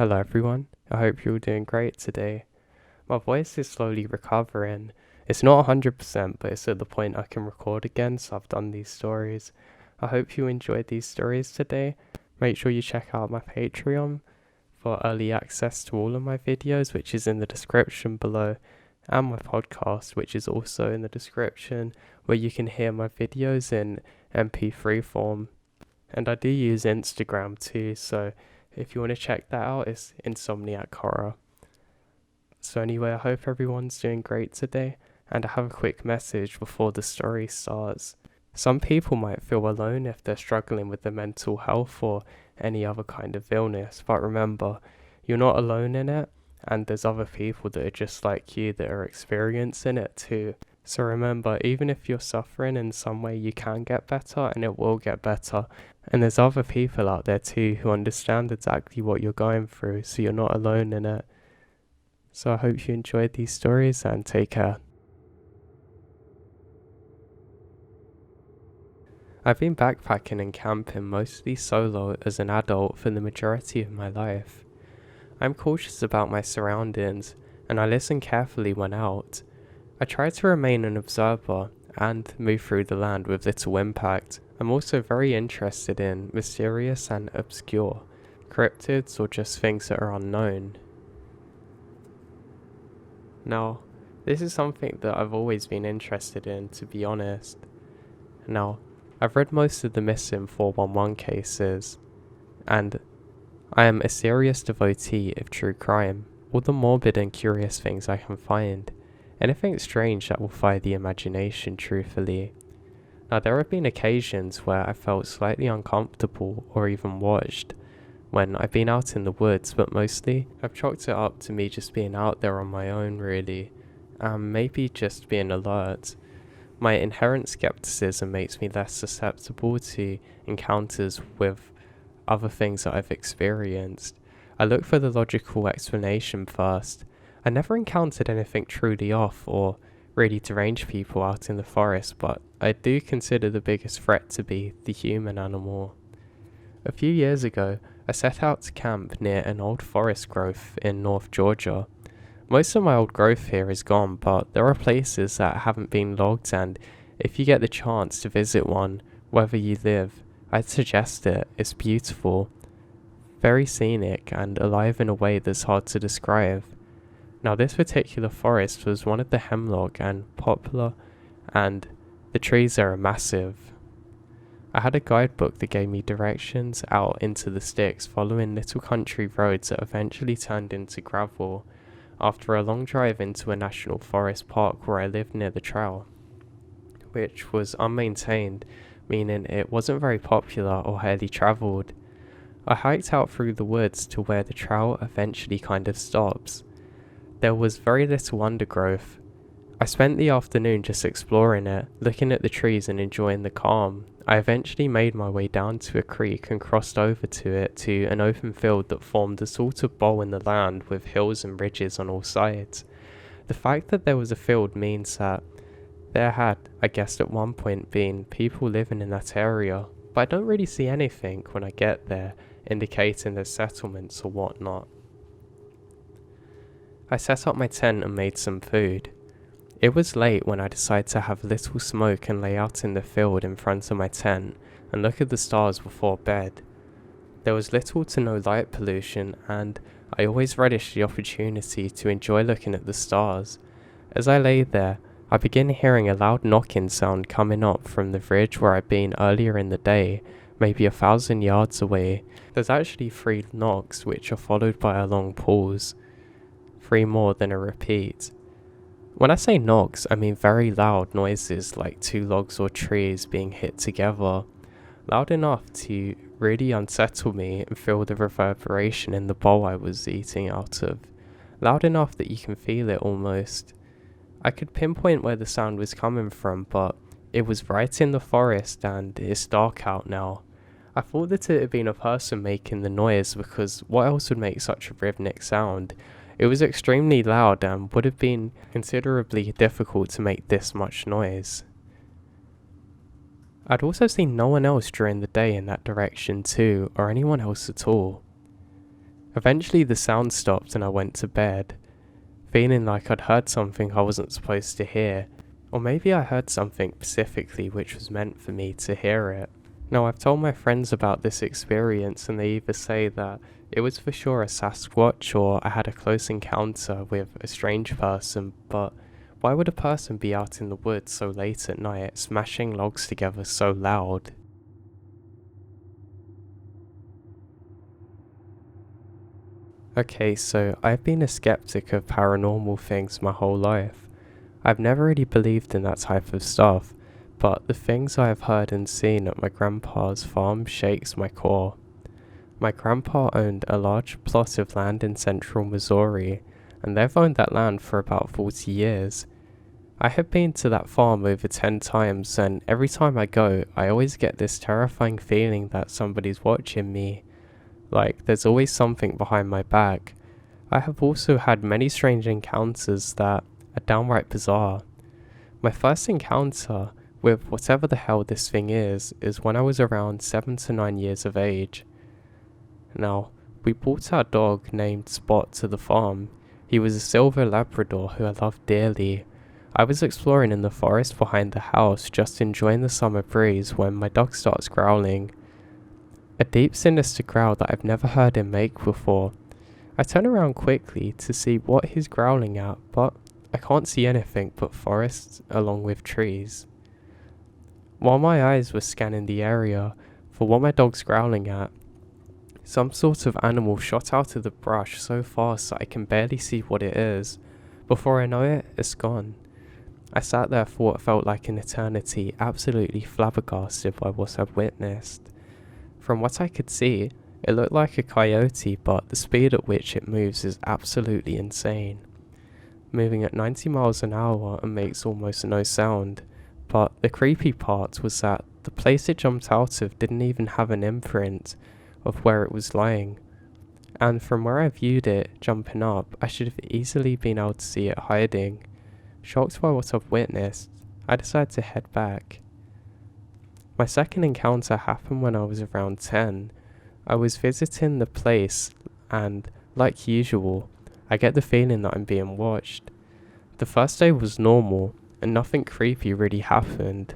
Hello everyone, I hope you're all doing great today. My voice is slowly recovering. It's not 100%, but it's at the point I can record again, so I've done these stories. I hope you enjoyed these stories today. Make sure you check out my Patreon for early access to all of my videos, which is in the description below, and my podcast, which is also in the description, where you can hear my videos in MP3 form. And I do use Instagram too, so if you want to check that out, it's Insomniac Horror. So anyway, I hope everyone's doing great today, and I have a quick message before the story starts. Some people might feel alone if they're struggling with their mental health or any other kind of illness, but remember, you're not alone in it, and there's other people that are just like you that are experiencing it too. So remember, even if you're suffering in some way, you can get better, and it will get better. And there's other people out there too who understand exactly what you're going through, so you're not alone in it. So I hope you enjoyed these stories and take care. I've been backpacking and camping mostly solo as an adult for the majority of my life. I'm cautious about my surroundings, and I listen carefully when out. I try to remain an observer and move through the land with little impact. I'm also very interested in mysterious and obscure, cryptids or just things that are unknown. Now, this is something that I've always been interested in, to be honest. Now, I've read most of the missing 411 cases, and I am a serious devotee of true crime, all the morbid and curious things I can find. Anything strange that will fire the imagination, truthfully. Now, there have been occasions where I felt slightly uncomfortable or even watched when I've been out in the woods, but mostly I've chalked it up to me just being out there on my own, really, and maybe just being alert. My inherent skepticism makes me less susceptible to encounters with other things that I've experienced. I look for the logical explanation first. I never encountered anything truly off or really deranged people out in the forest, but I do consider the biggest threat to be the human animal. A few years ago, I set out to camp near an old forest growth in North Georgia. Most of my old growth here is gone, but there are places that haven't been logged, and if you get the chance to visit one, wherever you live, I'd suggest it. It's beautiful, very scenic, and alive in a way that's hard to describe. Now, this particular forest was one of the hemlock and poplar, and the trees there are massive. I had a guidebook that gave me directions out into the sticks, following little country roads that eventually turned into gravel after a long drive into a national forest park where I lived near the trail, which was unmaintained, meaning it wasn't very popular or highly travelled. I hiked out through the woods to where the trail eventually kind of stops. There was very little undergrowth. I spent the afternoon just exploring it, looking at the trees and enjoying the calm. I eventually made my way down to a creek and crossed over to it to an open field that formed a sort of bowl in the land with hills and ridges on all sides. The fact that there was a field means that there had, I guessed at one point, been people living in that area, but I don't really see anything when I get there indicating there's settlements or whatnot. I set up my tent and made some food. It was late when I decided to have a little smoke and lay out in the field in front of my tent and look at the stars before bed. There was little to no light pollution, and I always relished the opportunity to enjoy looking at the stars. As I lay there, I began hearing a loud knocking sound coming up from the ridge where I'd been earlier in the day, maybe 1,000 yards away. There's actually 3 knocks, which are followed by a long pause. 3 more than a repeat. When I say knocks, I mean very loud noises like 2 logs or trees being hit together. Loud enough to really unsettle me and feel the reverberation in the bowl I was eating out of. Loud enough that you can feel it almost. I could pinpoint where the sound was coming from, but it was right in the forest and it's dark out now. I thought that it had been a person making the noise, because what else would make such a rhythmic sound? It was extremely loud and would have been considerably difficult to make this much noise. I'd also seen no one else during the day in that direction too, or anyone else at all. Eventually the sound stopped and I went to bed, feeling like I'd heard something I wasn't supposed to hear, or maybe I heard something specifically which was meant for me to hear it. Now, I've told my friends about this experience and they either say that it was for sure a Sasquatch or I had a close encounter with a strange person, but why would a person be out in the woods so late at night smashing logs together so loud? Okay, so I've been a skeptic of paranormal things my whole life. I've never really believed in that type of stuff, but the things I have heard and seen at my grandpa's farm shakes my core. My grandpa owned a large plot of land in central Missouri, and they've owned that land for about 40 years. I have been to that farm over 10 times, and every time I go, I always get this terrifying feeling that somebody's watching me. Like, there's always something behind my back. I have also had many strange encounters that are downright bizarre. My first encounter with whatever the hell this thing is when I was around 7 to 9 years of age. Now, we brought our dog named Spot to the farm. He was a silver Labrador who I loved dearly. I was exploring in the forest behind the house, just enjoying the summer breeze when my dog starts growling. A deep sinister growl that I've never heard him make before. I turn around quickly to see what he's growling at, but I can't see anything but forests along with trees. While my eyes were scanning the area for what my dog's growling at, some sort of animal shot out of the brush so fast that I can barely see what it is. Before I know it, it's gone. I sat there for what felt like an eternity, absolutely flabbergasted by what I'd witnessed. From what I could see, it looked like a coyote, but the speed at which it moves is absolutely insane. Moving at 90 miles an hour and makes almost no sound. But the creepy part was that the place it jumped out of didn't even have an imprint of where it was lying. And from where I viewed it jumping up, I should have easily been able to see it hiding. Shocked by what I've witnessed, I decided to head back. My second encounter happened when I was around 10. I was visiting the place and, like usual, I get the feeling that I'm being watched. The first day was normal and nothing creepy really happened.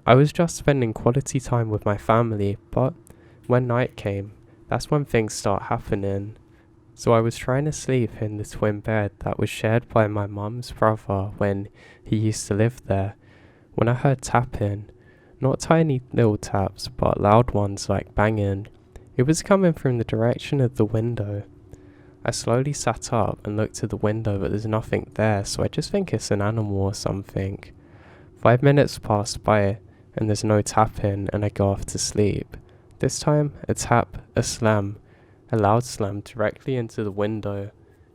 I was just spending quality time with my family, but when night came, that's when things start happening. So I was trying to sleep in the twin bed that was shared by my mum's brother when he used to live there, when I heard tapping. Not tiny little taps, but loud ones like banging. It was coming from the direction of the window. I slowly sat up and looked to the window, but there's nothing there, so I just think it's an animal or something. 5 minutes pass by and there's no tapping, and I go off to sleep. This time, a tap, a slam, a loud slam directly into the window.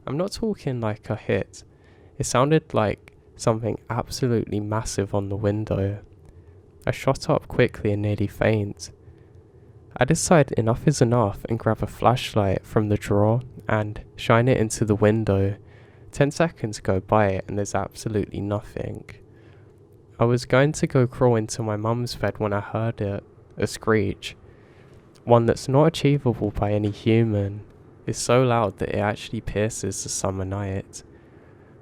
I'm not talking like a hit. It sounded like something absolutely massive on the window. I shot up quickly and nearly faint. I decide enough is enough and grab a flashlight from the drawer and shine it into the window. 10 seconds go by and there's absolutely nothing. I was going to go crawl into my mum's bed when I heard it, a screech. One that's not achievable by any human. It's so loud that it actually pierces the summer night.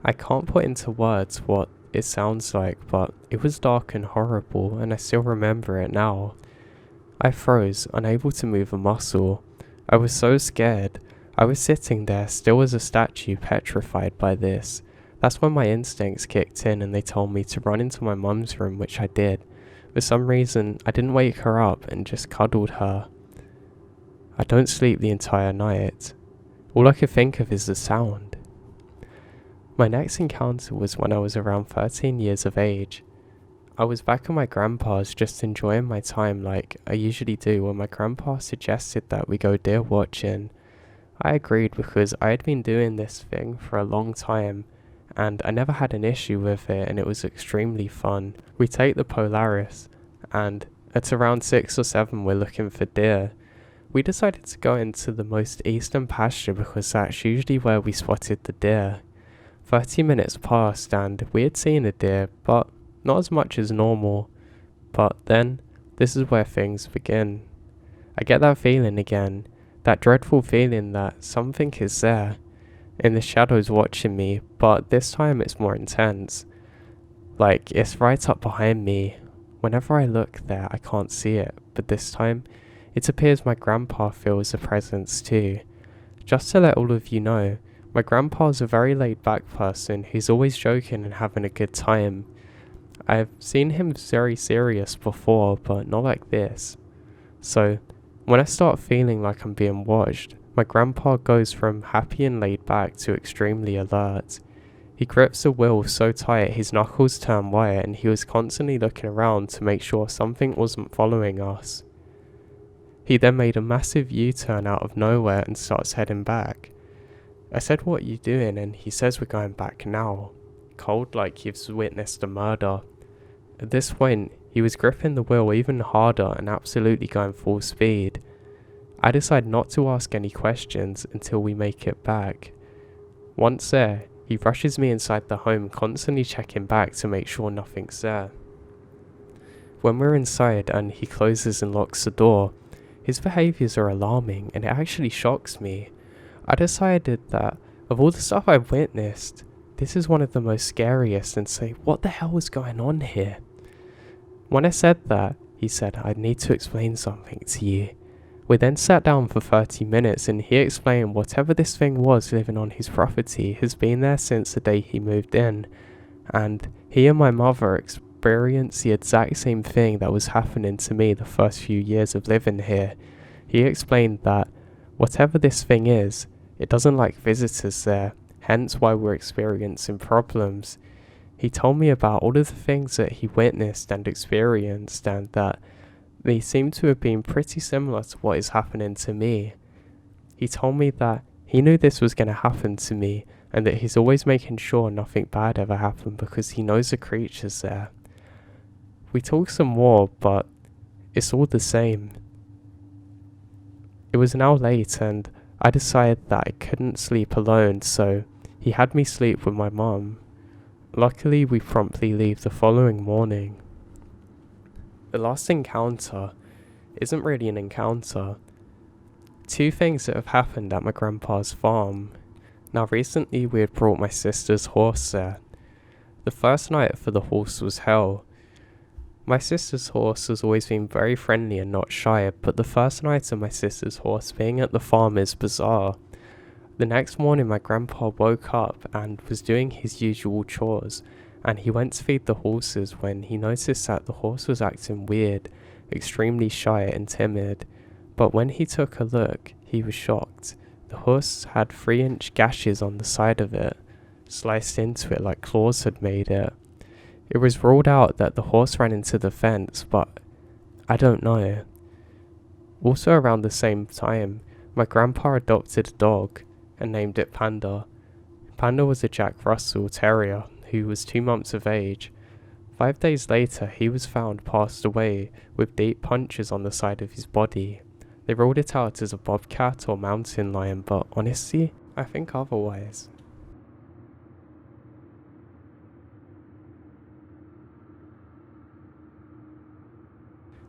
I can't put into words what it sounds like, but it was dark and horrible, and I still remember it now. I froze, unable to move a muscle. I was so scared. I was sitting there, still as a statue, petrified by this. That's when my instincts kicked in and they told me to run into my mum's room, which I did. For some reason, I didn't wake her up and just cuddled her. I don't sleep the entire night. All I could think of is the sound. My next encounter was when I was around 13 years of age. I was back at my grandpa's just enjoying my time like I usually do when my grandpa suggested that we go deer watching. I agreed because I had been doing this thing for a long time and I never had an issue with it and it was extremely fun. We take the Polaris and at around 6 or 7 we're looking for deer. We decided to go into the most eastern pasture because that's usually where we spotted the deer. 30 minutes passed and we had seen a deer, but not as much as normal. But then, this is where things begin. I get that feeling again, That dreadful feeling that something is there, in the shadows watching me, but this time it's more intense. Like, it's right up behind me. Whenever I look there, I can't see it, but this time, it appears my grandpa feels a presence too. Just to let all of you know, my grandpa's a very laid-back person who's always joking and having a good time. I've seen him very serious before, but not like this. So, when I start feeling like I'm being watched, my grandpa goes from happy and laid back to extremely alert. He grips the wheel so tight his knuckles turn white, and he was constantly looking around to make sure something wasn't following us. He then made a massive U-turn out of nowhere and starts heading back. I said, "What are you doing?" And he says, "We're going back now." Cold like he's witnessed a murder. At this point, he was gripping the wheel even harder and absolutely going full speed. I decide not to ask any questions until we make it back. Once there, he rushes me inside the home, constantly checking back to make sure nothing's there. When we're inside and he closes and locks the door, his behaviours are alarming and it actually shocks me. I decided that of all the stuff I've witnessed, this is one of the most scariest, and say, what the hell is going on here? When I said that, he said, "I need to explain something to you." We then sat down for 30 minutes and he explained whatever this thing was living on his property has been there since the day he moved in, and he and my mother experienced the exact same thing that was happening to me the first few years of living here. He explained that whatever this thing is, it doesn't like visitors there, hence why we're experiencing problems. He told me about all of the things that he witnessed and experienced, and that they seem to have been pretty similar to what is happening to me. He told me that he knew this was going to happen to me, and that he's always making sure nothing bad ever happened because he knows the creature's there. We talked some more, but it's all the same. It was now late and I decided that I couldn't sleep alone, so he had me sleep with my mum. Luckily, we promptly leave the following morning. The last encounter isn't really an encounter. Two things that have happened at my grandpa's farm. Now recently we had brought my sister's horse there. The first night for the horse was hell. My sister's horse has always been very friendly and not shy, but the first night of my sister's horse being at the farm is bizarre. The next morning my grandpa woke up and was doing his usual chores, and he went to feed the horses when he noticed that the horse was acting weird, extremely shy and timid. But when he took a look, he was shocked. The horse had 3-inch gashes on the side of it, sliced into it like claws had made it. It was ruled out that the horse ran into the fence, but I don't know. Also around the same time, my grandpa adopted a dog and named it Panda. Panda was a Jack Russell Terrier who was 2 months of age. 5 days later, he was found passed away with deep punches on the side of his body. They ruled it out as a bobcat or mountain lion, but honestly, I think otherwise.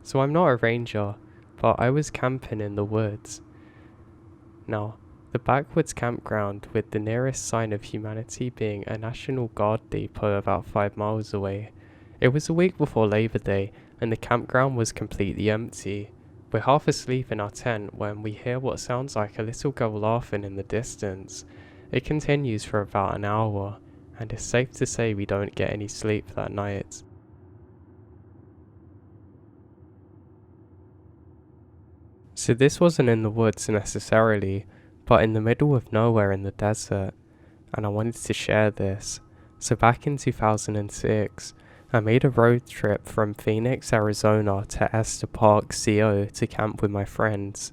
So I'm not a ranger, but I was camping in the woods. Now, the backwoods campground with the nearest sign of humanity being a National Guard depot about 5 miles away. It was a week before Labor Day and the campground was completely empty. We're half asleep in our tent when we hear what sounds like a little girl laughing in the distance. It continues for about an hour, and it's safe to say we don't get any sleep that night. So this wasn't in the woods necessarily, but in the middle of nowhere in the desert, and I wanted to share this. So back in 2006, I made a road trip from Phoenix, Arizona to Esther Park, CO to camp with my friends.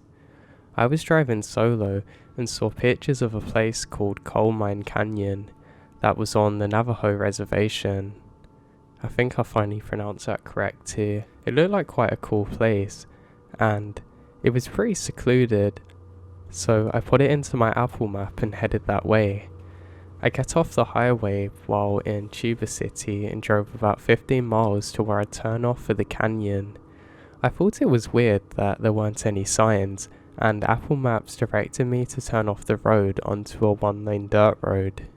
I was driving solo and saw pictures of a place called Coal Mine Canyon that was on the Navajo reservation. I think I finally pronounced that correct too. It looked like quite a cool place, and it was pretty secluded, so I put it into my Apple map and headed that way. I get off the highway while in Tuba City and drove about 15 miles to where I'd turn off for the canyon. I thought it was weird that there weren't any signs, and Apple Maps directed me to turn off the road onto a one-lane dirt road.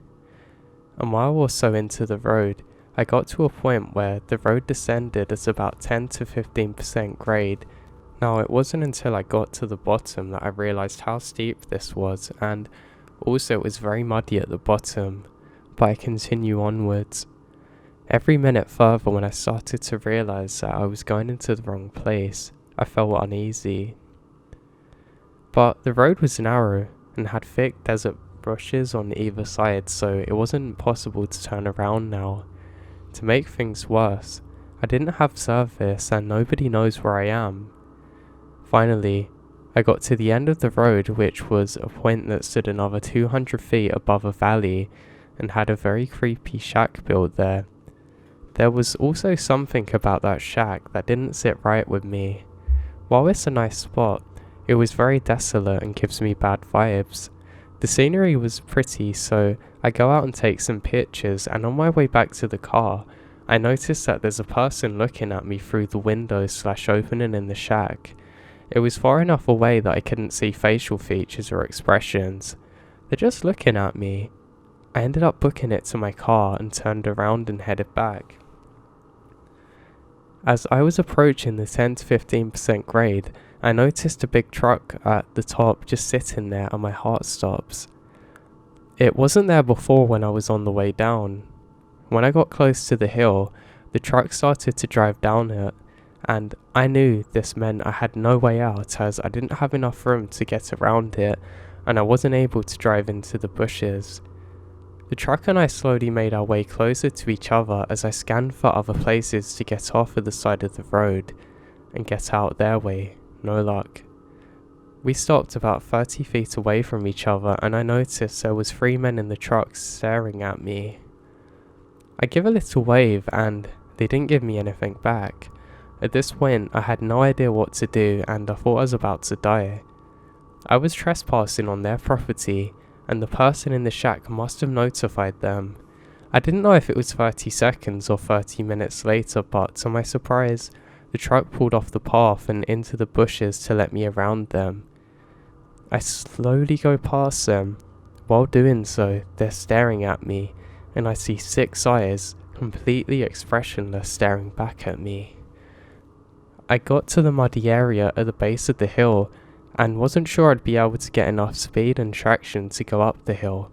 A mile or so into the road, I got to a point where the road descended at about 10 to 15% grade. Now, it wasn't until I got to the bottom that I realised how steep this was, and also it was very muddy at the bottom, but I continue onwards. Every minute further, when I started to realise that I was going into the wrong place, I felt uneasy. But the road was narrow and had thick desert bushes on either side, so it wasn't possible to turn around now. To make things worse, I didn't have service and nobody knows where I am. Finally, I got to the end of the road, which was a point that stood another 200 feet above a valley and had a very creepy shack built there. There was also something about that shack that didn't sit right with me. While it's a nice spot, it was very desolate and gives me bad vibes. The scenery was pretty, so I go out and take some pictures, and on my way back to the car, I noticed that there's a person looking at me through the window/opening in the shack. It was far enough away that I couldn't see facial features or expressions. They're just looking at me. I ended up booking it to my car and turned around and headed back. As I was approaching the 10 to 15% grade, I noticed a big truck at the top just sitting there, and my heart stops. It wasn't there before when I was on the way down. When I got close to the hill, the truck started to drive down it, and I knew this meant I had no way out as I didn't have enough room to get around it, and I wasn't able to drive into the bushes. The truck and I slowly made our way closer to each other as I scanned for other places to get off of the side of the road and get out their way. No luck. We stopped about 30 feet away from each other, and I noticed there was 3 men in the truck staring at me. I give a little wave and they didn't give me anything back. At this point, I had no idea what to do and I thought I was about to die. I was trespassing on their property, and the person in the shack must have notified them. I didn't know if it was 30 seconds or 30 minutes later, but to my surprise, the truck pulled off the path and into the bushes to let me around them. I slowly go past them. While doing so, they're staring at me, and I see 6 eyes, completely expressionless, staring back at me. I got to the muddy area at the base of the hill, and wasn't sure I'd be able to get enough speed and traction to go up the hill.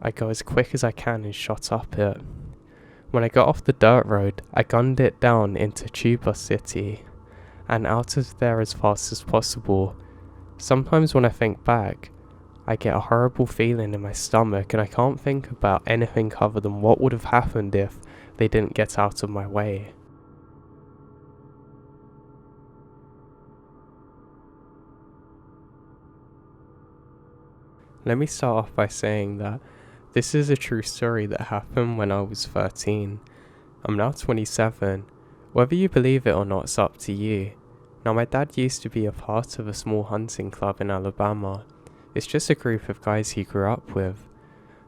I go as quick as I can and shot up it. When I got off the dirt road, I gunned it down into Tuba City, and out of there as fast as possible. Sometimes when I think back, I get a horrible feeling in my stomach and I can't think about anything other than what would have happened if they didn't get out of my way. Let me start off by saying that this is a true story that happened when I was 13. I'm now 27. Whether you believe it or not, it's up to you. Now, my dad used to be a part of a small hunting club in Alabama. It's just a group of guys he grew up with.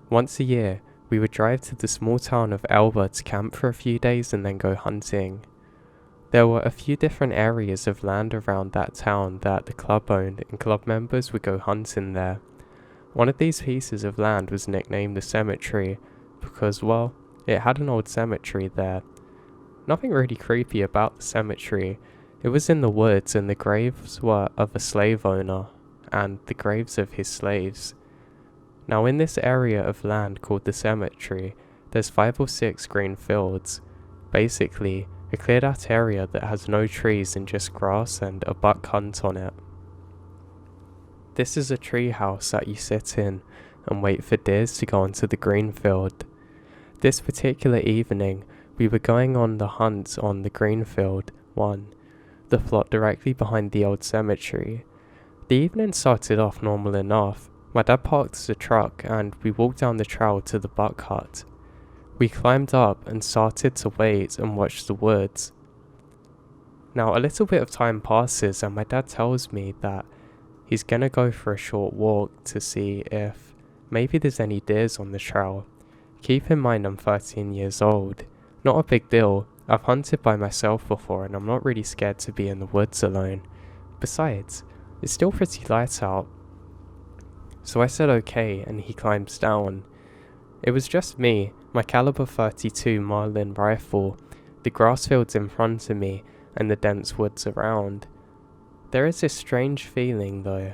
Once a year, we would drive to the small town of Elba to camp for a few days and then go hunting. There were a few different areas of land around that town that the club owned, and club members would go hunting there. One of these pieces of land was nicknamed the cemetery because, well, it had an old cemetery there. Nothing really creepy about the cemetery. It was in the woods and the graves were of a slave owner and the graves of his slaves. Now, in this area of land called the cemetery, there's 5 or 6 green fields. Basically, a cleared out area that has no trees and just grass and a buck hunt on it. This is a tree house that you sit in and wait for deers to go onto the green field. This particular evening, we were going on the hunt on the green field 1, the plot directly behind the old cemetery. The evening started off normal enough. My dad parked the truck and we walked down the trail to the buck hut. We climbed up and started to wait and watch the woods. Now, a little bit of time passes and my dad tells me that he's gonna go for a short walk to see if maybe there's any deers on the trail. Keep in mind I'm 13 years old. Not a big deal. I've hunted by myself before and I'm not really scared to be in the woods alone. Besides, It's still pretty light out. So I said okay, and he climbs down. It was just me, my caliber 32 Marlin rifle, the grass fields in front of me, and the dense woods around. There is this strange feeling though.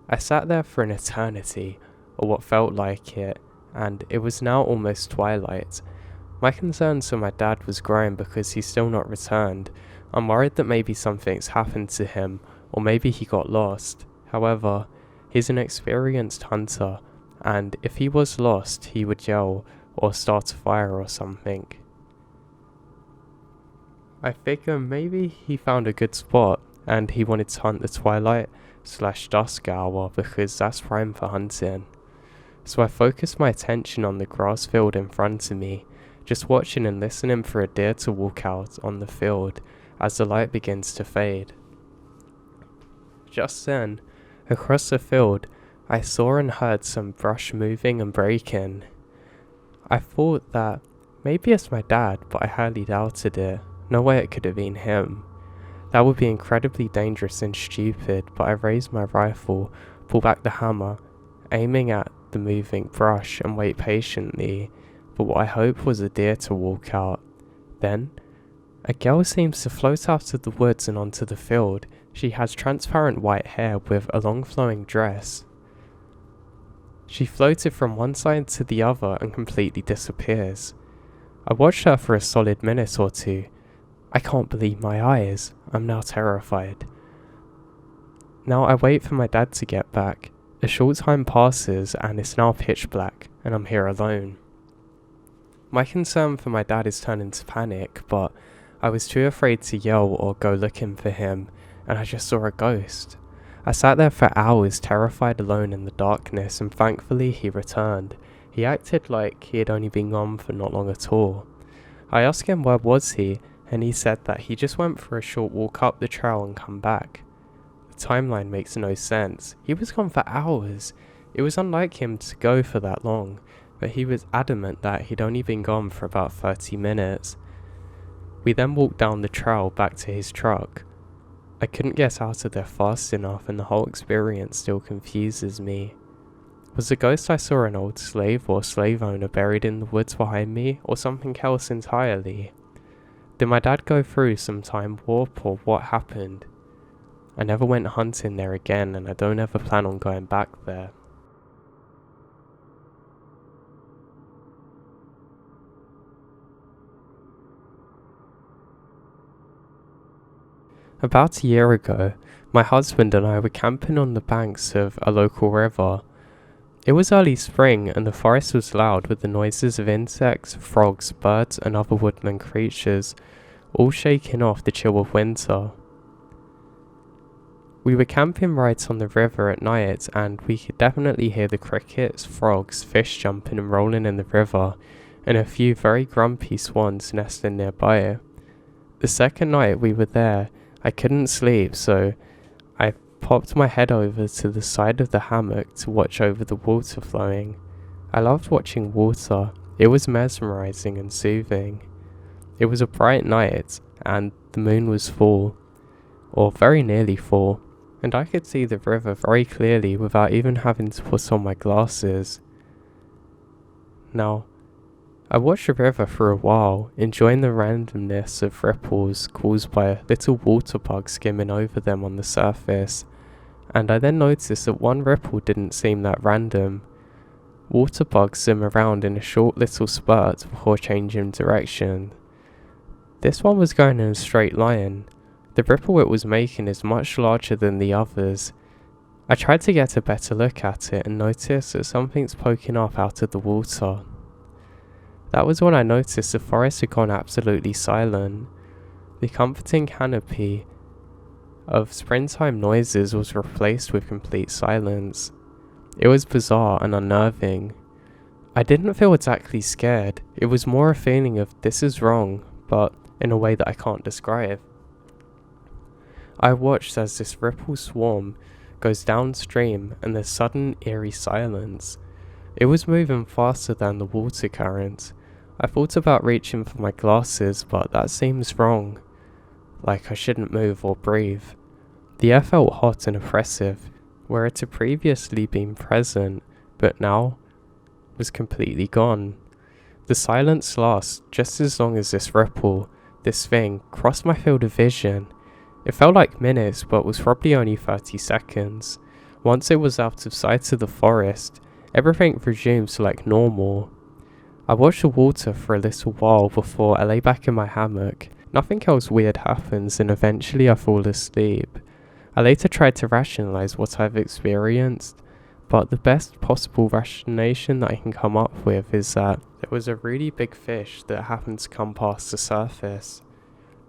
I sat there for an eternity, or what felt like it, and it was now almost twilight. My concerns for my dad was growing because he's still not returned. I'm worried that maybe something's happened to him, or maybe he got lost. However, he's an experienced hunter, and if he was lost, he would yell or start a fire or something. I figure maybe he found a good spot and he wanted to hunt the twilight/dusk hour because that's prime for hunting. So I focused my attention on the grass field in front of me, just watching and listening for a deer to walk out on the field as the light begins to fade. Just then, across the field, I saw and heard some brush moving and breaking. I thought that maybe it's my dad, but I highly doubted it. No way it could have been him. That would be incredibly dangerous and stupid, but I raised my rifle, pull back the hammer, aiming at the moving brush and wait patiently for what I hoped was a deer to walk out. Then, a girl seems to float out of the woods and onto the field. She has transparent white hair with a long flowing dress. She floated from one side to the other and completely disappears. I watched her for a solid minute or two. I can't believe my eyes. I'm now terrified. Now I wait for my dad to get back. A short time passes and it's now pitch black and I'm here alone. My concern for my dad is turning to panic, but I was too afraid to yell or go looking for him, and I just saw a ghost. I sat there for hours, terrified, alone in the darkness, and thankfully he returned. He acted like he had only been gone for not long at all. I asked him where was he, and he said that he just went for a short walk up the trail and come back. The timeline makes no sense. He was gone for hours. It was unlike him to go for that long, but he was adamant that he'd only been gone for about 30 minutes. We then walked down the trail back to his truck. I couldn't get out of there fast enough, and the whole experience still confuses me. Was the ghost I saw an old slave or slave owner buried in the woods behind me, or something else entirely? Did my dad go through some time warp, or what happened? I never went hunting there again, and I don't ever plan on going back there. About a year ago, my husband and I were camping on the banks of a local river. It was early spring and the forest was loud with the noises of insects, frogs, birds and other woodland creatures, all shaking off the chill of winter. We were camping right on the river at night and we could definitely hear the crickets, frogs, fish jumping and rolling in the river, and a few very grumpy swans nesting nearby. The second night we were there, I couldn't sleep, so I popped my head over to the side of the hammock to watch over the water flowing. I loved watching water. It was mesmerizing and soothing. It was a bright night, and the moon was full, or very nearly full, and I could see the river very clearly without even having to put on my glasses. Now, I watched the river for a while, enjoying the randomness of ripples caused by a little water bug skimming over them on the surface, and I then noticed that one ripple didn't seem that random. Water bugs swim around in a short little spurt before changing direction. This one was going in a straight line. The ripple it was making is much larger than the others. I tried to get a better look at it and noticed that something's poking up out of the water. That was when I noticed the forest had gone absolutely silent. The comforting canopy of springtime noises was replaced with complete silence. It was bizarre and unnerving. I didn't feel exactly scared. It was more a feeling of this is wrong, but in a way that I can't describe. I watched as this ripple swarm goes downstream and there's sudden eerie silence. It was moving faster than the water current. I thought about reaching for my glasses, but that seems wrong. Like I shouldn't move or breathe. The air felt hot and oppressive, where it had previously been present, but now was completely gone. The silence lasts just as long as this ripple, this thing, crossed my field of vision. It felt like minutes, but was probably only 30 seconds. Once it was out of sight of the forest, everything resumed to like normal. I watched the water for a little while before I lay back in my hammock. Nothing else weird happens, and eventually I fall asleep. I later tried to rationalize what I've experienced, but the best possible rationalization that I can come up with is that there was a really big fish that happened to come past the surface.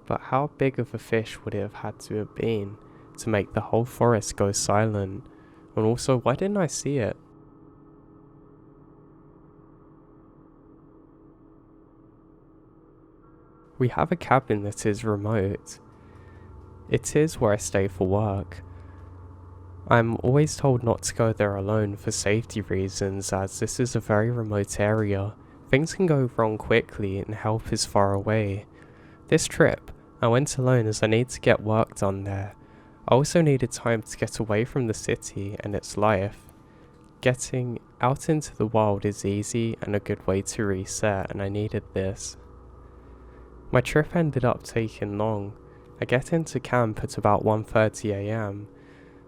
But how big of a fish would it have had to have been to make the whole forest go silent? And also, why didn't I see it? We have a cabin that is remote. It is where I stay for work. I'm always told not to go there alone for safety reasons, as this is a very remote area. Things can go wrong quickly and help is far away. This trip, I went alone as I needed to get work done there. I also needed time to get away from the city and its life. Getting out into the wild is easy and a good way to reset, and I needed this. My trip ended up taking long. I get into camp at about 1:30 AM.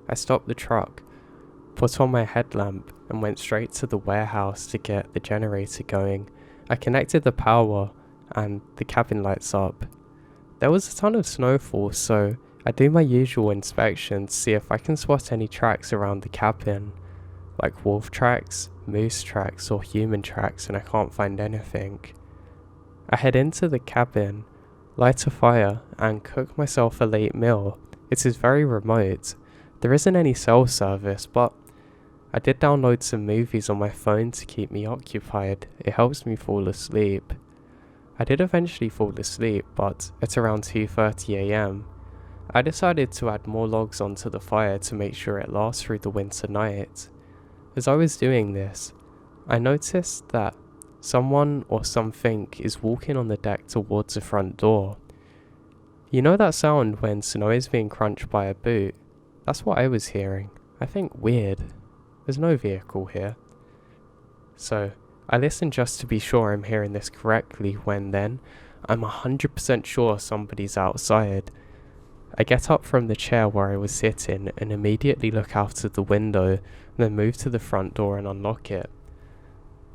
I stopped the truck, put on my headlamp, and went straight to the warehouse to get the generator going. I connected the power and the cabin lights up. There was a ton of snowfall, so I do my usual inspection to see if I can spot any tracks around the cabin, like wolf tracks, moose tracks, or human tracks, and I can't find anything. I head into the cabin, light a fire, and cook myself a late meal. It is very remote. There isn't any cell service, but I did download some movies on my phone to keep me occupied. It helps me fall asleep. I did eventually fall asleep, but at around 2:30 AM, I decided to add more logs onto the fire to make sure it lasts through the winter night. As I was doing this, I noticed that someone or something is walking on the deck towards the front door. You know that sound when snow is being crunched by a boot? That's what I was hearing. I think weird. There's no vehicle here. So, I listen just to be sure I'm hearing this correctly when then, I'm 100% sure somebody's outside. I get up from the chair where I was sitting and immediately look out of the window, then move to the front door and unlock it.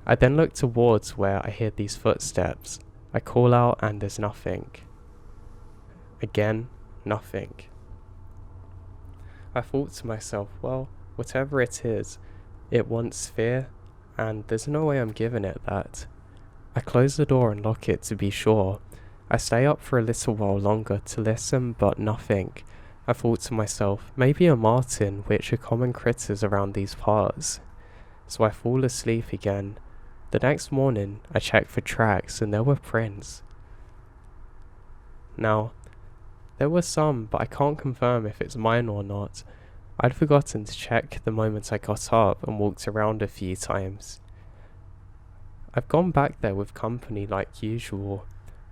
I then look towards where I hear these footsteps. I call out and there's nothing. Again, nothing. I thought to myself, well, whatever it is, it wants fear, and there's no way I'm giving it that. I close the door and lock it to be sure. I stay up for a little while longer to listen, but nothing. I thought to myself, maybe a marten, which are common critters around these parts. So I fall asleep again. The next morning, I checked for tracks and there were prints. Now, there were some, but I can't confirm if it's mine or not. I'd forgotten to check the moment I got up and walked around a few times. I've gone back there with company like usual,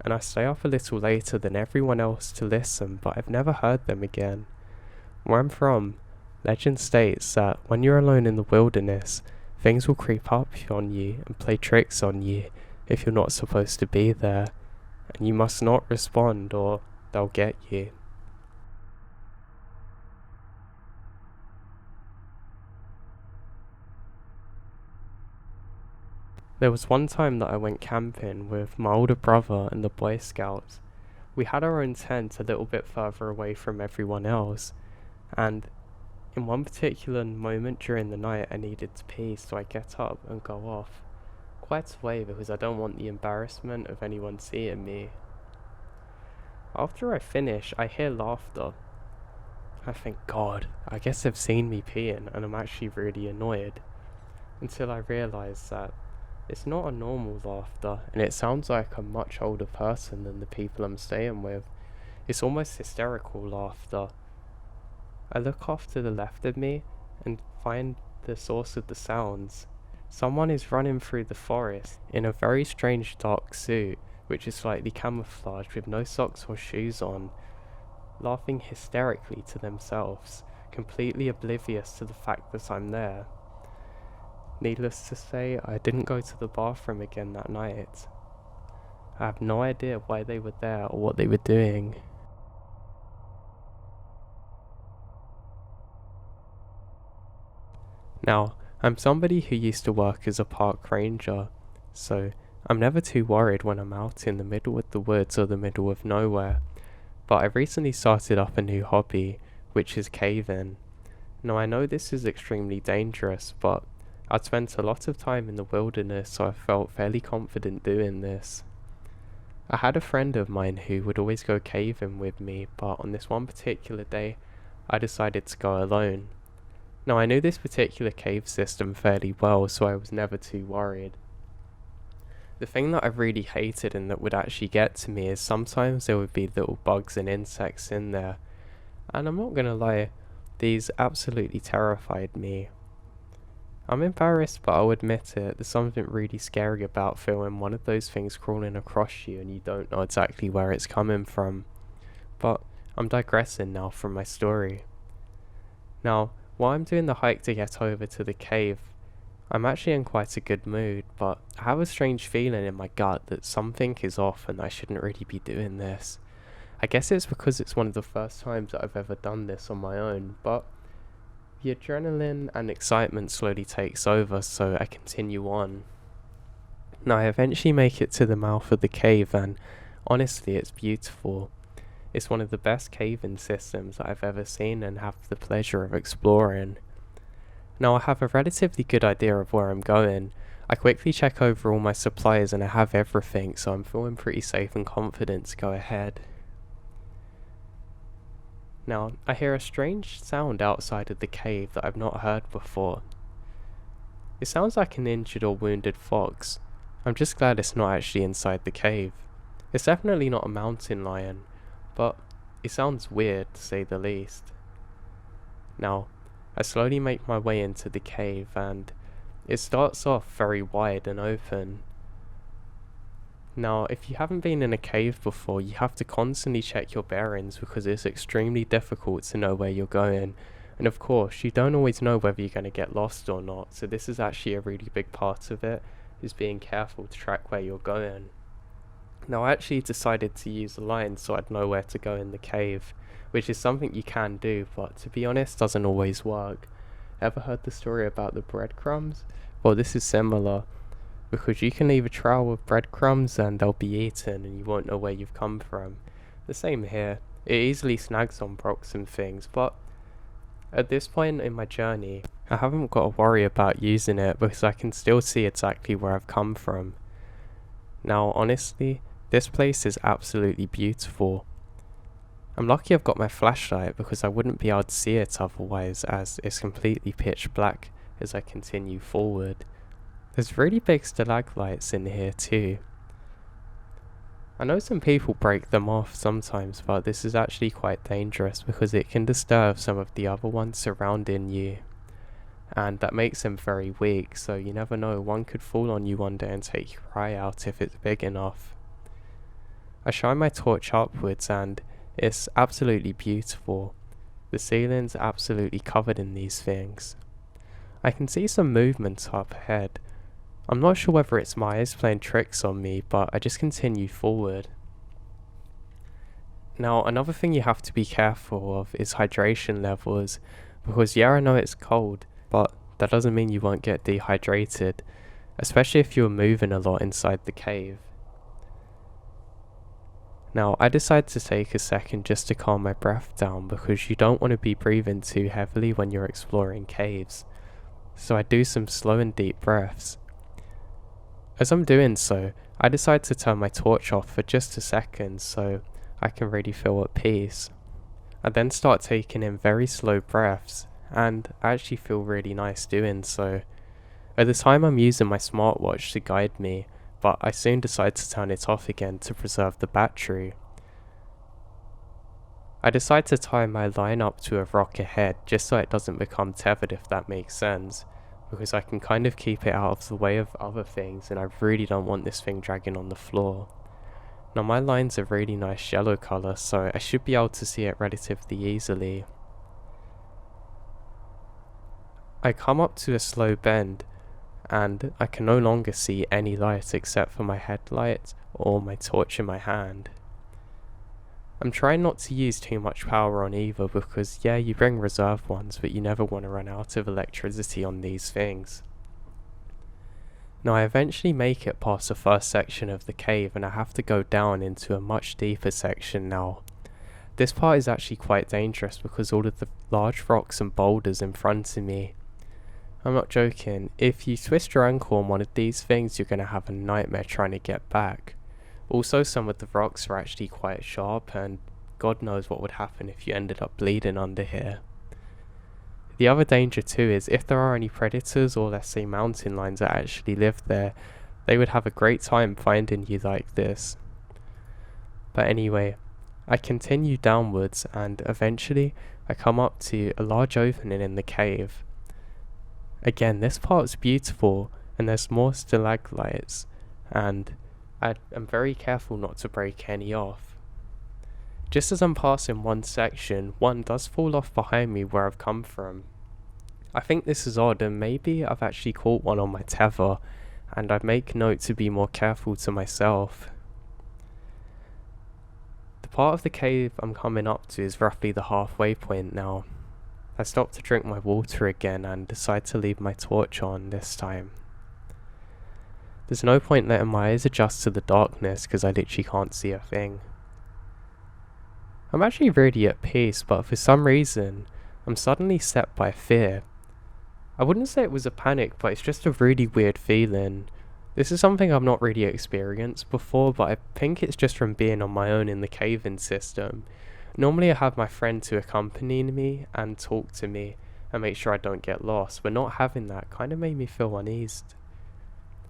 and I stay up a little later than everyone else to listen, but I've never heard them again. Where I'm from, legend states that when you're alone in the wilderness, things will creep up on you and play tricks on you if you're not supposed to be there, and you must not respond or they'll get you. There was one time that I went camping with my older brother and the Boy Scouts. We had our own tent a little bit further away from everyone else, and in one particular moment during the night I needed to pee, so I get up and go off. Quite a way because I don't want the embarrassment of anyone seeing me. After I finish, I hear laughter. I think, God, I guess they've seen me peeing and I'm actually really annoyed. Until I realise that it's not a normal laughter, and it sounds like a much older person than the people I'm staying with. It's almost hysterical laughter. I look off to the left of me and find the source of the sounds. Someone is running through the forest in a very strange dark suit, which is slightly camouflaged with no socks or shoes on. laughing hysterically to themselves, completely oblivious to the fact that I'm there. Needless to say, I didn't go to the bathroom again that night. I have no idea why they were there or what they were doing. Now, I'm somebody who used to work as a park ranger, so I'm never too worried when I'm out in the middle of the woods or the middle of nowhere, but I recently started up a new hobby, which is caving. Now I know this is extremely dangerous, but I'd spent a lot of time in the wilderness, so I felt fairly confident doing this. I had a friend of mine who would always go caving with me, but on this one particular day, I decided to go alone. Now I knew this particular cave system fairly well, so I was never too worried. The thing that I really hated and that would actually get to me is sometimes there would be little bugs and insects in there, and I'm not gonna lie, these absolutely terrified me. I'm embarrassed, but I'll admit it, there's something really scary about feeling one of those things crawling across you and you don't know exactly where it's coming from. But I'm digressing now from my story. Now, while I'm doing the hike to get over to the cave, I'm actually in quite a good mood, but I have a strange feeling in my gut that something is off and I shouldn't really be doing this. I guess it's because it's one of the first times that I've ever done this on my own, but the adrenaline and excitement slowly takes over, so I continue on. Now I eventually make it to the mouth of the cave, and honestly it's beautiful. It's one of the best cave-in systems that I've ever seen and have the pleasure of exploring. Now I have a relatively good idea of where I'm going. I quickly check over all my supplies and I have everything, so I'm feeling pretty safe and confident to go ahead. Now, I hear a strange sound outside of the cave that I've not heard before. It sounds like an injured or wounded fox. I'm just glad it's not actually inside the cave. It's definitely not a mountain lion, but it sounds weird to say the least. Now, I slowly make my way into the cave and it starts off very wide and open. Now, if you haven't been in a cave before, you have to constantly check your bearings because it's extremely difficult to know where you're going. And of course, you don't always know whether you're going to get lost or not, so this is actually a really big part of it, is being careful to track where you're going. Now, I actually decided to use a line so I'd know where to go in the cave, which is something you can do, but to be honest, doesn't always work. Ever heard the story about the breadcrumbs? Well, this is similar, because you can leave a trail of breadcrumbs and they'll be eaten and you won't know where you've come from. The same here. It easily snags on rocks and things, but at this point in my journey, I haven't got to worry about using it because I can still see exactly where I've come from. Now, honestly, this place is absolutely beautiful. I'm lucky I've got my flashlight because I wouldn't be able to see it otherwise, as it's completely pitch black as I continue forward. There's really big stalagmites in here too. I know some people break them off sometimes, but this is actually quite dangerous because it can disturb some of the other ones surrounding you. And that makes them very weak, so you never know, one could fall on you one day and take your eye out if it's big enough. I shine my torch upwards and it's absolutely beautiful. The ceiling's absolutely covered in these things. I can see some movement up ahead. I'm not sure whether it's my eyes playing tricks on me, but I just continue forward. Now, another thing you have to be careful of is hydration levels, because yeah, I know it's cold, but that doesn't mean you won't get dehydrated, especially if you're moving a lot inside the cave. Now, I decided to take a second just to calm my breath down because you don't want to be breathing too heavily when you're exploring caves. So I do some slow and deep breaths. As I'm doing so, I decide to turn my torch off for just a second so I can really feel at peace. I then start taking in very slow breaths, and I actually feel really nice doing so. At the time I'm using my smartwatch to guide me, but I soon decide to turn it off again to preserve the battery. I decide to tie my line up to a rock ahead just so it doesn't become tethered, if that makes sense, because I can kind of keep it out of the way of other things and I really don't want this thing dragging on the floor. Now my line's a really nice yellow colour, so I should be able to see it relatively easily. I come up to a slow bend, and I can no longer see any light except for my headlight or my torch in my hand. I'm trying not to use too much power on either because yeah, you bring reserve ones, but you never want to run out of electricity on these things. Now I eventually make it past the first section of the cave and I have to go down into a much deeper section now. This part is actually quite dangerous because all of the large rocks and boulders in front of me. I'm not joking, if you twist your ankle on one of these things you're going to have a nightmare trying to get back. Also some of the rocks are actually quite sharp and God knows what would happen if you ended up bleeding under here. The other danger too is if there are any predators or let's say mountain lions that actually live there, they would have a great time finding you like this. But anyway, I continue downwards and eventually I come up to a large opening in the cave. Again, this part's beautiful and there's more stalagmites and I'm very careful not to break any off. Just as I'm passing one section, one does fall off behind me where I've come from. I think this is odd and maybe I've actually caught one on my tether and I make note to be more careful to myself. The part of the cave I'm coming up to is roughly the halfway point now. I stop to drink my water again and decide to leave my torch on this time. There's no point letting my eyes adjust to the darkness because I literally can't see a thing. I'm actually really at peace, but for some reason, I'm suddenly set by fear. I wouldn't say it was a panic, but it's just a really weird feeling. This is something I've not really experienced before, but I think it's just from being on my own in the caving system. Normally I have my friend to accompany me and talk to me and make sure I don't get lost, but not having that kind of made me feel uneasy.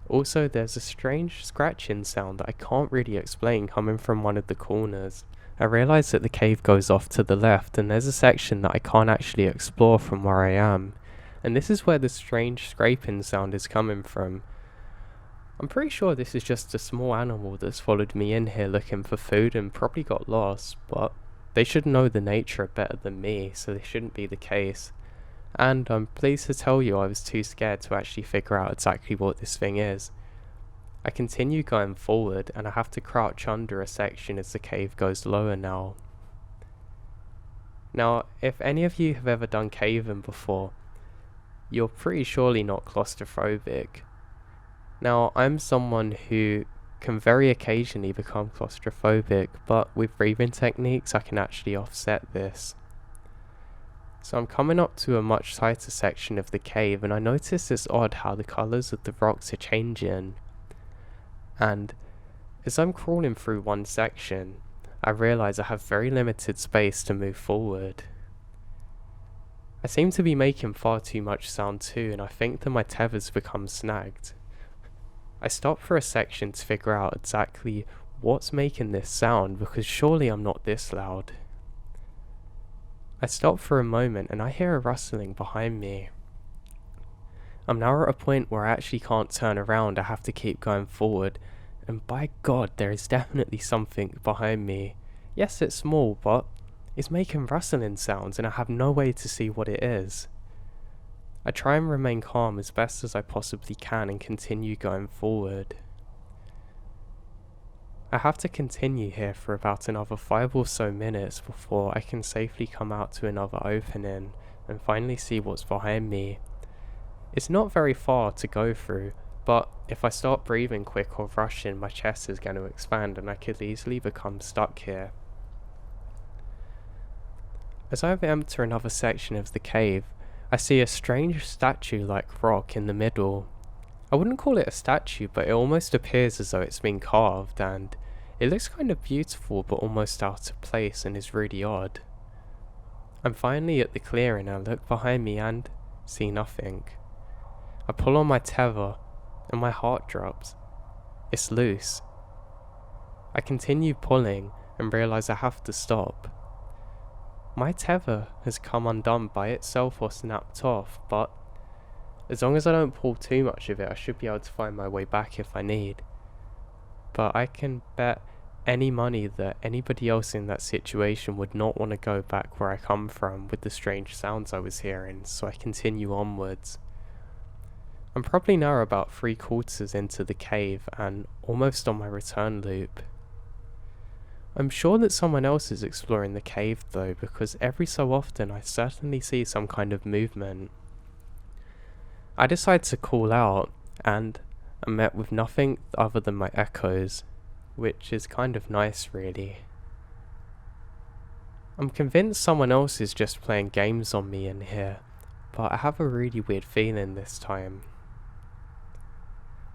Also, there's a strange scratching sound that I can't really explain coming from one of the corners. I realise that the cave goes off to the left and there's a section that I can't actually explore from where I am. And this is where the strange scraping sound is coming from. I'm pretty sure this is just a small animal that's followed me in here looking for food and probably got lost, but they should know the nature better than me, so this shouldn't be the case. And I'm pleased to tell you I was too scared to actually figure out exactly what this thing is. I continue going forward and I have to crouch under a section as the cave goes lower now. Now, if any of you have ever done caving before, you're pretty surely not claustrophobic. Now, I'm someone who can very occasionally become claustrophobic, but with breathing techniques I can actually offset this. So I'm coming up to a much tighter section of the cave and I notice it's odd how the colours of the rocks are changing. And as I'm crawling through one section, I realise I have very limited space to move forward. I seem to be making far too much sound too and I think that my tether's become snagged. I stop for a section to figure out exactly what's making this sound because surely I'm not this loud. I stop for a moment and I hear a rustling behind me. I'm now at a point where I actually can't turn around, I have to keep going forward, and by God there is definitely something behind me. Yes, it's small, but it's making rustling sounds and I have no way to see what it is. I try and remain calm as best as I possibly can and continue going forward. I have to continue here for about another 5 or so minutes before I can safely come out to another opening and finally see what's behind me. It's not very far to go through, but if I start breathing quick or rushing, my chest is going to expand and I could easily become stuck here. As I enter another section of the cave, I see a strange statue-like rock in the middle. I wouldn't call it a statue, but it almost appears as though it's been carved, and it looks kind of beautiful but almost out of place and is really odd. I'm finally at the clearing and I look behind me and see nothing. I pull on my tether and my heart drops. It's loose. I continue pulling and realise I have to stop. My tether has come undone by itself or snapped off, but as long as I don't pull too much of it, I should be able to find my way back if I need. But I can bet any money that anybody else in that situation would not want to go back where I come from with the strange sounds I was hearing, so I continue onwards. I'm probably now about 3/4 into the cave and almost on my return loop. I'm sure that someone else is exploring the cave though, because every so often I certainly see some kind of movement. I decide to call out, and I'm met with nothing other than my echoes, which is kind of nice really. I'm convinced someone else is just playing games on me in here, but I have a really weird feeling this time.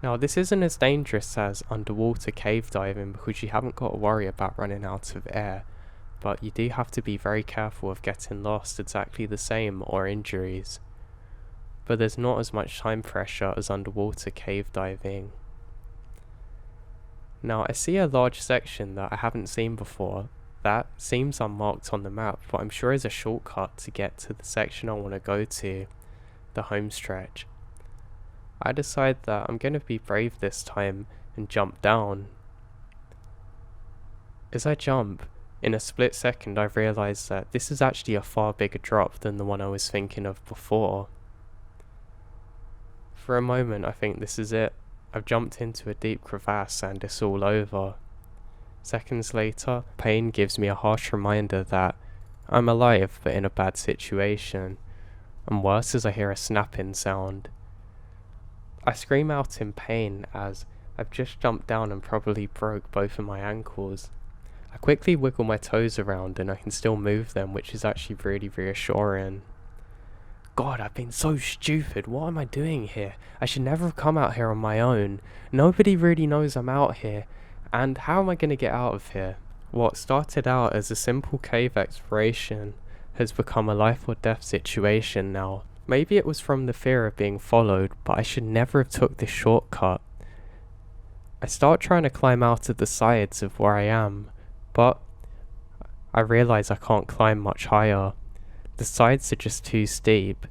Now, this isn't as dangerous as underwater cave diving because you haven't got to worry about running out of air, but you do have to be very careful of getting lost exactly the same or injuries. But there's not as much time pressure as underwater cave diving. Now, I see a large section that I haven't seen before. That seems unmarked on the map, but I'm sure is a shortcut to get to the section I want to go to, the home stretch. I decide that I'm going to be brave this time and jump down. As I jump, in a split second I realise that this is actually a far bigger drop than the one I was thinking of before. For a moment I think this is it. I've jumped into a deep crevasse and it's all over. Seconds later, pain gives me a harsh reminder that I'm alive but in a bad situation, and worse as I hear a snapping sound. I scream out in pain as I've just jumped down and probably broke both of my ankles. I quickly wiggle my toes around and I can still move them, which is actually really reassuring. God, I've been so stupid. What am I doing here? I should never have come out here on my own. Nobody really knows I'm out here. And how am I going to get out of here? What started out as a simple cave exploration has become a life or death situation now. Maybe it was from the fear of being followed, but I should never have took this shortcut. I start trying to climb out of the sides of where I am, but I realise I can't climb much higher. The sides are just too steep,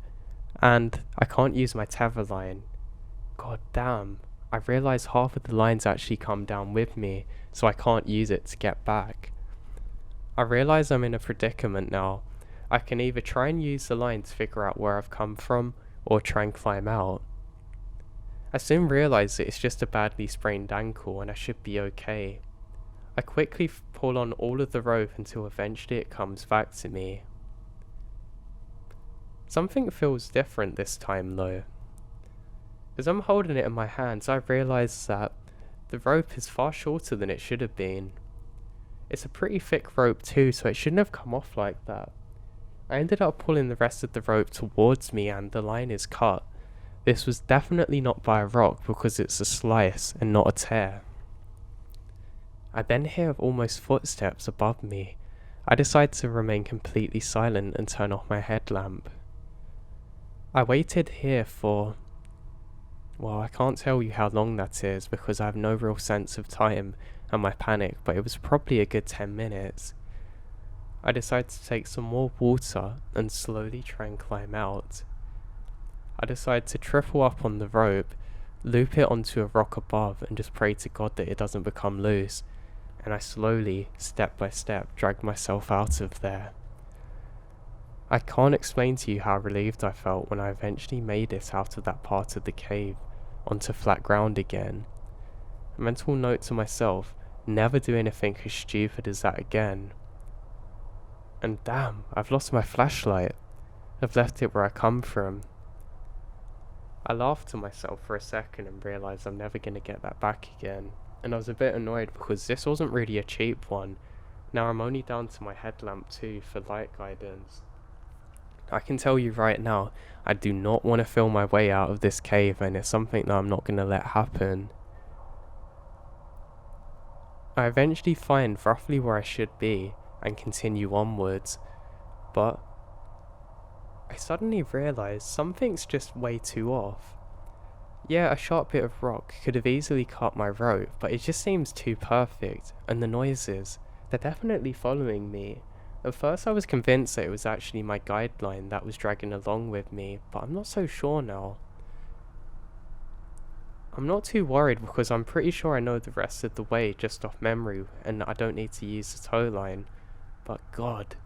and I can't use my tether line. God damn, I realise half of the lines actually come down with me, so I can't use it to get back. I realise I'm in a predicament now. I can either try and use the line to figure out where I've come from, or try and climb out. I soon realise that it's just a badly sprained ankle and I should be okay. I quickly pull on all of the rope until eventually it comes back to me. Something feels different this time though. As I'm holding it in my hands, I realise that the rope is far shorter than it should have been. It's a pretty thick rope too, so it shouldn't have come off like that. I ended up pulling the rest of the rope towards me and the line is cut. This was definitely not by a rock because it's a slice and not a tear. I then hear almost footsteps above me. I decide to remain completely silent and turn off my headlamp. I waited here for... well, I can't tell you how long that is because I have no real sense of time and my panic, but it was probably a good 10 minutes. I decide to take some more water and slowly try and climb out. I decide to triple up on the rope, loop it onto a rock above and just pray to God that it doesn't become loose, and I slowly, step by step, drag myself out of there. I can't explain to you how relieved I felt when I eventually made it out of that part of the cave onto flat ground again. A mental note to myself, never do anything as stupid as that again. And damn, I've lost my flashlight. I've left it where I come from. I laughed to myself for a second and realised I'm never going to get that back again. And I was a bit annoyed because this wasn't really a cheap one. Now I'm only down to my headlamp too for light guidance. I can tell you right now, I do not want to film my way out of this cave, and it's something that I'm not going to let happen. I eventually find roughly where I should be and continue onwards, but I suddenly realise something's just way too off. Yeah, a sharp bit of rock could have easily cut my rope, but it just seems too perfect, and the noises, they're definitely following me. At first I was convinced that it was actually my guideline that was dragging along with me, but I'm not so sure now. I'm not too worried because I'm pretty sure I know the rest of the way just off memory and I don't need to use the tow line. But God,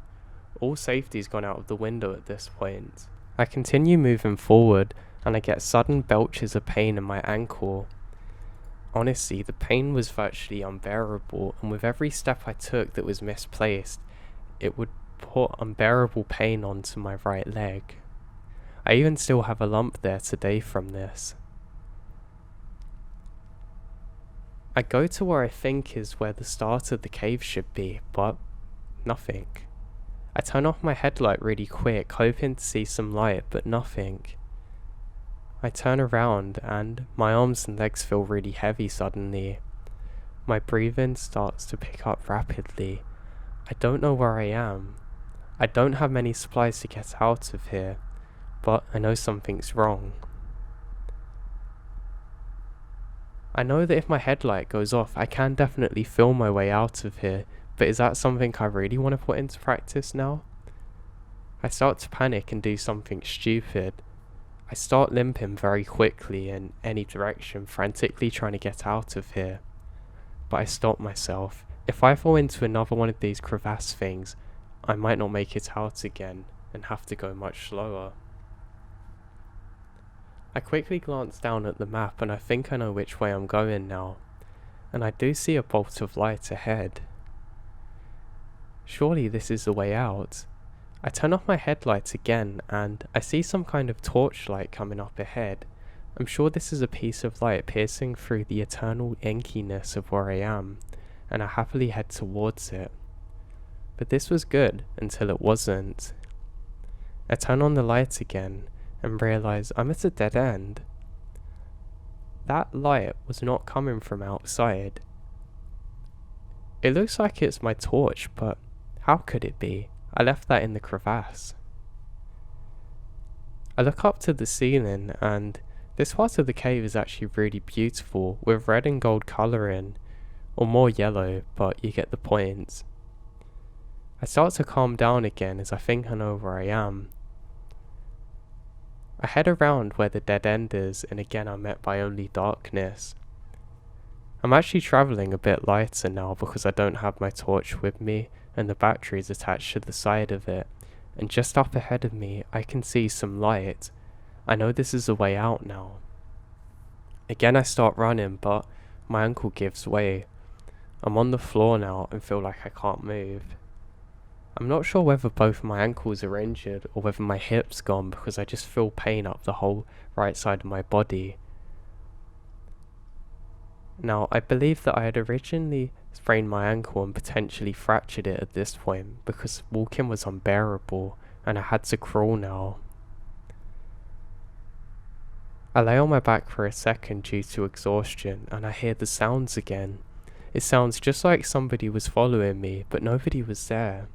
all safety's gone out of the window at this point. I continue moving forward and I get sudden belches of pain in my ankle. Honestly, the pain was virtually unbearable, and with every step I took that was misplaced, it would put unbearable pain onto my right leg. I even still have a lump there today from this. I go to where I think is where the start of the cave should be, but nothing. I turn off my headlight really quick, hoping to see some light, but nothing. I turn around and my arms and legs feel really heavy suddenly. My breathing starts to pick up rapidly. I don't know where I am. I don't have many supplies to get out of here, but I know something's wrong. I know that if my headlight goes off, I can definitely feel my way out of here, but is that something I really want to put into practice now? I start to panic and do something stupid. I start limping very quickly in any direction, frantically trying to get out of here. But I stop myself. If I fall into another one of these crevasse things, I might not make it out again and have to go much slower. I quickly glance down at the map and I think I know which way I'm going now. And I do see a bolt of light ahead. Surely this is the way out. I turn off my headlights again and I see some kind of torchlight coming up ahead. I'm sure this is a piece of light piercing through the eternal inkiness of where I am, and I happily head towards it. But this was good until it wasn't. I turn on the light again and realise I'm at a dead end. That light was not coming from outside. It looks like it's my torch, but how could it be? I left that in the crevasse. I look up to the ceiling and this part of the cave is actually really beautiful with red and gold colouring, or more yellow, but you get the point. I start to calm down again as I think I know where I am. I head around where the dead end is and again I'm met by only darkness. I'm actually travelling a bit lighter now because I don't have my torch with me and the battery is attached to the side of it, and just up ahead of me I can see some light. I know this is a way out now. Again I start running, but my ankle gives way. I'm on the floor now and feel like I can't move. I'm not sure whether both my ankles are injured or whether my hip's gone because I just feel pain up the whole right side of my body. Now, I believe that I had originally sprained my ankle and potentially fractured it at this point because walking was unbearable and I had to crawl now. I lay on my back for a second due to exhaustion and I hear the sounds again. It sounds just like somebody was following me, but nobody was there.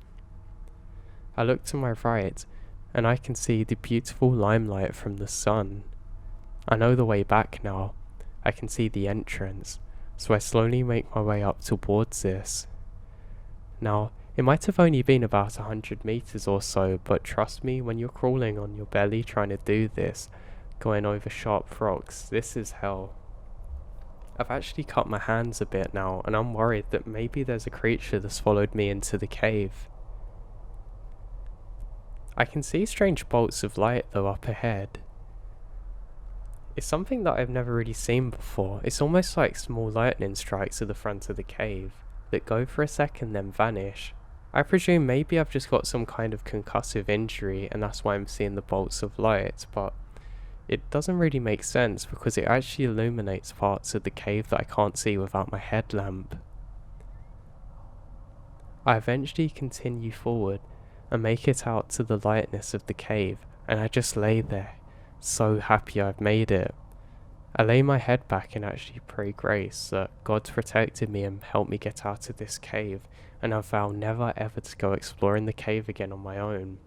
I look to my right and I can see the beautiful limelight from the sun. I know the way back now. I can see the entrance, so I slowly make my way up towards this. Now, it might have only been about 100 meters or so, but trust me, when you're crawling on your belly trying to do this, going over sharp rocks, this is hell. I've actually cut my hands a bit now, and I'm worried that maybe there's a creature that's followed me into the cave. I can see strange bolts of light though up ahead. It's something that I've never really seen before. It's almost like small lightning strikes at the front of the cave that go for a second then vanish. I presume maybe I've just got some kind of concussive injury and that's why I'm seeing the bolts of light, but it doesn't really make sense because it actually illuminates parts of the cave that I can't see without my headlamp. I eventually continue forward and make it out to the lightness of the cave, and I just lay there, so happy I've made it. I lay my head back and actually pray grace that God's protected me and helped me get out of this cave, and I vow never ever to go exploring the cave again on my own.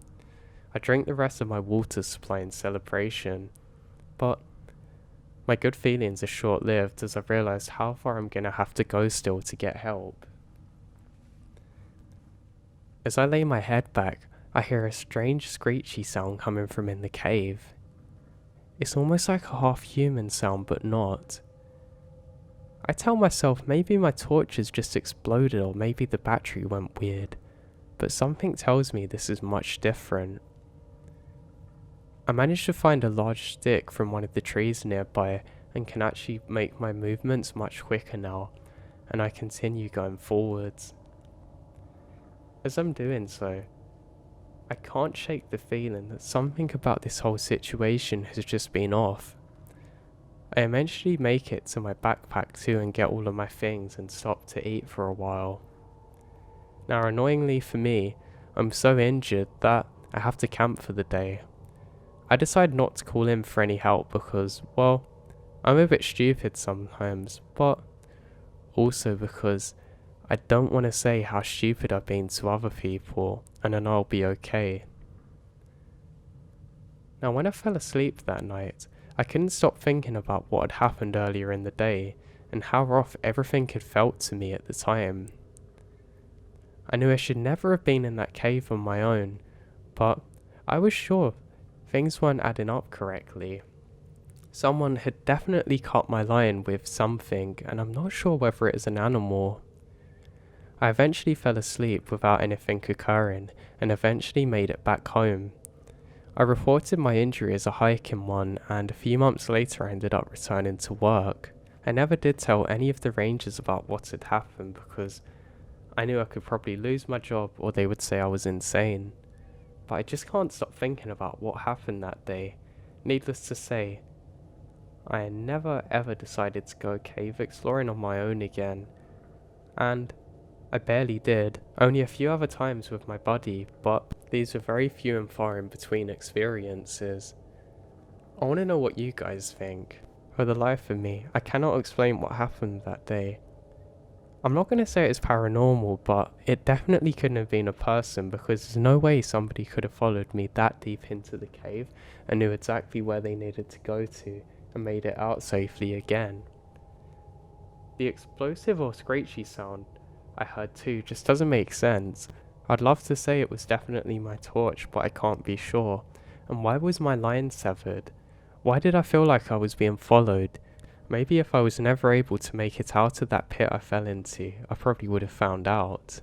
I drink the rest of my water supply in celebration, but my good feelings are short-lived as I've realised how far I'm going to have to go still to get help. As I lay my head back, I hear a strange screechy sound coming from in the cave. It's almost like a half-human sound, but not. I tell myself maybe my torch has just exploded or maybe the battery went weird, but something tells me this is much different. I managed to find a large stick from one of the trees nearby and can actually make my movements much quicker now, and I continue going forwards. As I'm doing so, I can't shake the feeling that something about this whole situation has just been off. I eventually make it to my backpack too and get all of my things and stop to eat for a while. Now annoyingly for me, I'm so injured that I have to camp for the day. I decide not to call in for any help because, well, I'm a bit stupid sometimes, but also because I don't want to say how stupid I've been to other people and then I'll be okay. Now when I fell asleep that night, I couldn't stop thinking about what had happened earlier in the day and how rough everything had felt to me at the time. I knew I should never have been in that cave on my own, but I was sure things weren't adding up correctly. Someone had definitely cut my line with something, and I'm not sure whether it is an animal. I eventually fell asleep without anything occurring, and eventually made it back home. I reported my injury as a hiking one, and a few months later I ended up returning to work. I never did tell any of the rangers about what had happened because I knew I could probably lose my job or they would say I was insane. But I just can't stop thinking about what happened that day. Needless to say, I never ever decided to go cave exploring on my own again. And I barely did, only a few other times with my buddy, but these were very few and far in between experiences. I want to know what you guys think. For the life of me, I cannot explain what happened that day. I'm not going to say it's paranormal, but it definitely couldn't have been a person because there's no way somebody could have followed me that deep into the cave and knew exactly where they needed to go to and made it out safely again. The explosive or screechy sound I heard too just doesn't make sense. I'd love to say it was definitely my torch, but I can't be sure. And why was my line severed? Why did I feel like I was being followed? Maybe if I was never able to make it out of that pit I fell into, I probably would have found out.